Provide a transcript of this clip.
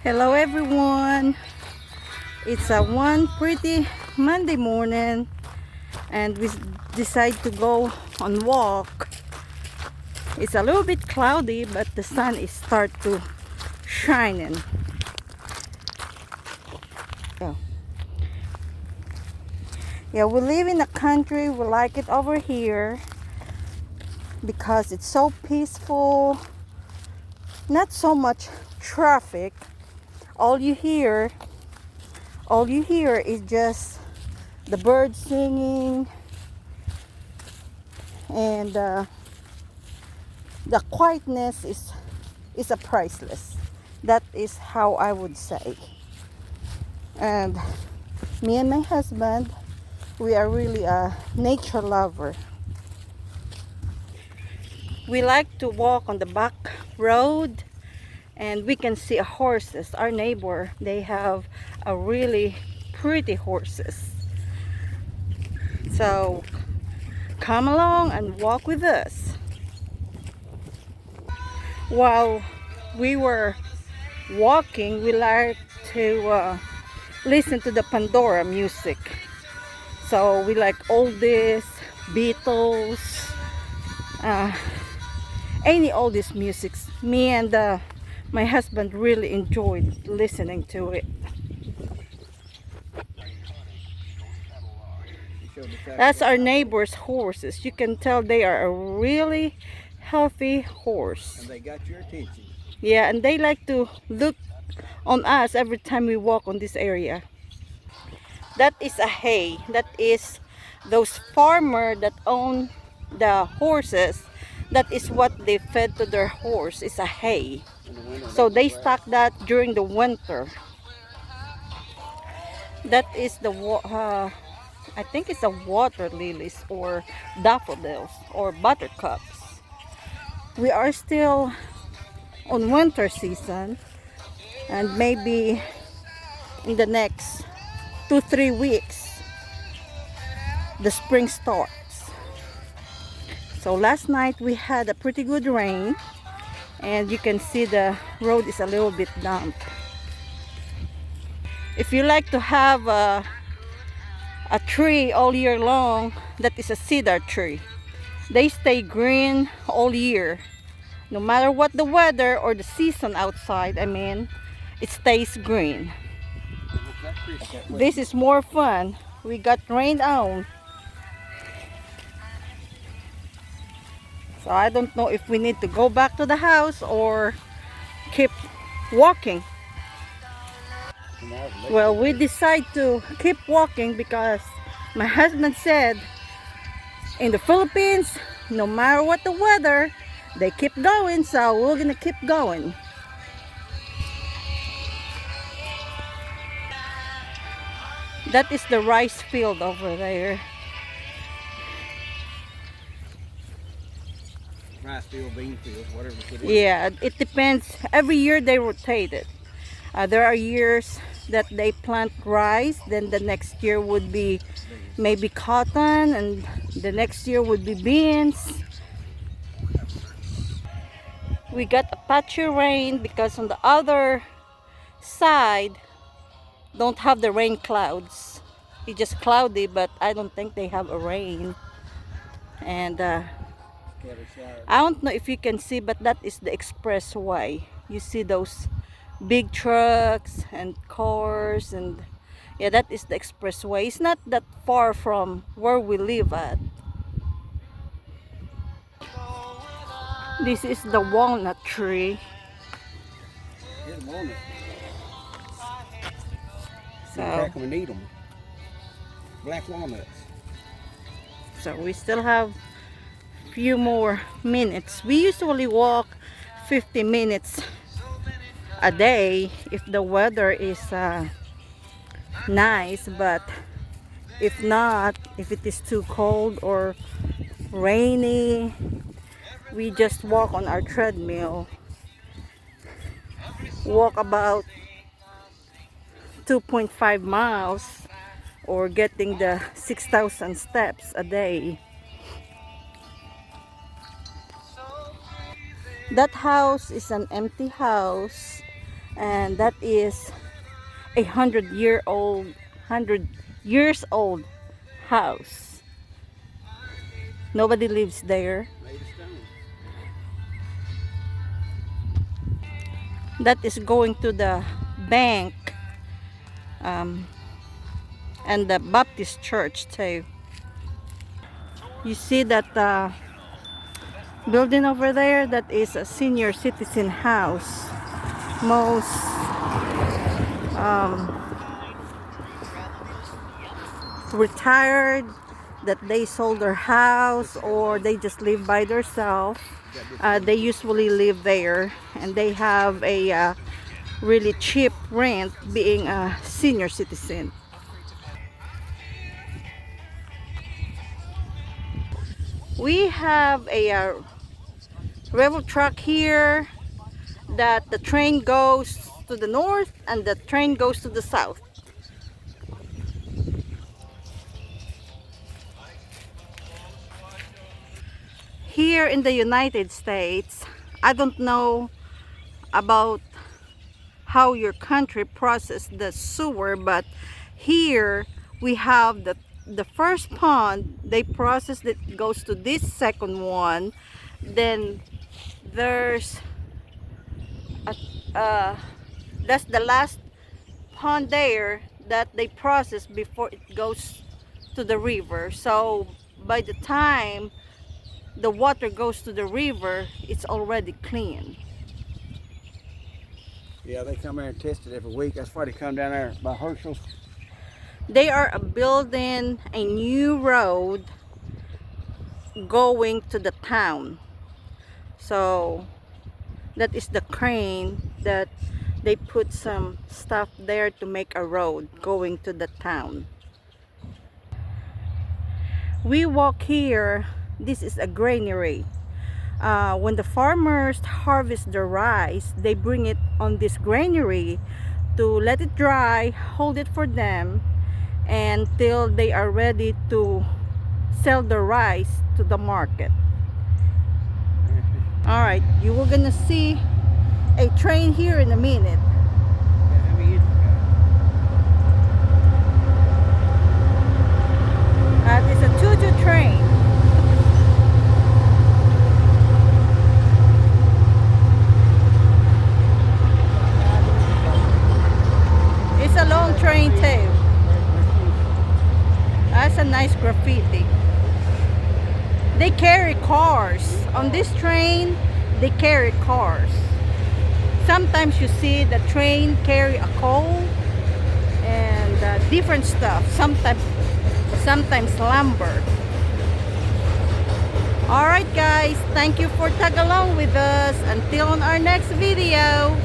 Hello everyone. It's a one pretty Monday morning and we decide to go on walk. It's a little bit cloudy but the sun is start to shining. So, yeah, we live in the country. We like it over here because it's so peaceful. Not so much traffic. All you hear is just the birds singing and the quietness is a priceless. That is how I would say. And me and my husband, we are really a nature lover. We like to walk on the back road and we can see horses. Our neighbor, they have a really pretty horses. So come along and walk with us. While we were walking, we like to listen to the Pandora music. So we like oldies, Beatles, any oldies musics. Me and my husband really enjoyed listening to it. That's our neighbor's horses. You can tell they are a really healthy horse. And they got your attention. Yeah, and they like to look on us every time we walk on this area. That is a hay. That is those farmers that own the horses. That is what they fed to their horse. It's a hay. So they stock that during the winter. That is the I think it's the water lilies or daffodils or buttercups. We are still on winter season and maybe in the next 2-3 weeks the spring starts. So last night we had a pretty good rain and you can see the road is a little bit damp. If you like to have a tree all year long, that is a cedar tree. They stay green all year. No matter what the weather or the season outside, it stays green. This is more fun. We got rained on. So I don't know if we need to go back to the house or keep walking. Well, we decide to keep walking because my husband said in the Philippines, no matter what the weather, they keep going, so we're gonna keep going. That is the rice field over there. Rice field, bean field, whatever it is. Yeah, it depends. Every year they rotate it. There are years that they plant rice, then the next year would be maybe cotton, and the next year would be beans. We got a patchy rain because on the other side don't have the rain clouds. It's just cloudy, but I don't think they have a rain. And I don't know if you can see, but that is the expressway. You see those big trucks and cars, and yeah, that is the expressway. It's not that far from where we live at. This is the walnut tree. Here's walnut. So, crack them and eat them. Black walnuts. So we still have a few more minutes. We usually walk 50 minutes a day if the weather is nice, but if not, if it is too cold or rainy, we just walk on our treadmill. Walk about 2.5 miles or getting the 6,000 steps a day. That house is an empty house. And that is a 100 years old house. Nobody lives there. Made of stone. That is going to the bank, um, and the Baptist church too. You see that building over there? That is a senior citizen house. Most um, retired, that they sold their house or they just live by themselves. They usually live there, and they have a really cheap rent being a senior citizen. We have a railroad track here, that the train goes to the north and the train goes to the south. Here in the United States, I don't know about how your country process the sewer, but here we have the first pond, they process it, goes to this second one, then there's a, that's the last pond there that they process before it goes to the river. So by the time the water goes to the river, it's already clean. Yeah, they come here and test it every week. That's why they come down there by Herschel's. They are building a new road going to the town. So that is the crane that they put some stuff there to make a road going to the town. We walk here. This is a granary. When the farmers harvest the rice, they bring it on this granary to let it dry, hold it for them until they are ready to sell the rice to the market. All right, you were gonna see a train here in a minute. It's a choo-choo train. It's a long train too. That's a nice graffiti. They carry cars. On this train, they carry cars. Sometimes you see the train carry a coal and different stuff. Sometimes lumber. Alright guys, thank you for tag along with us. Until on our next video.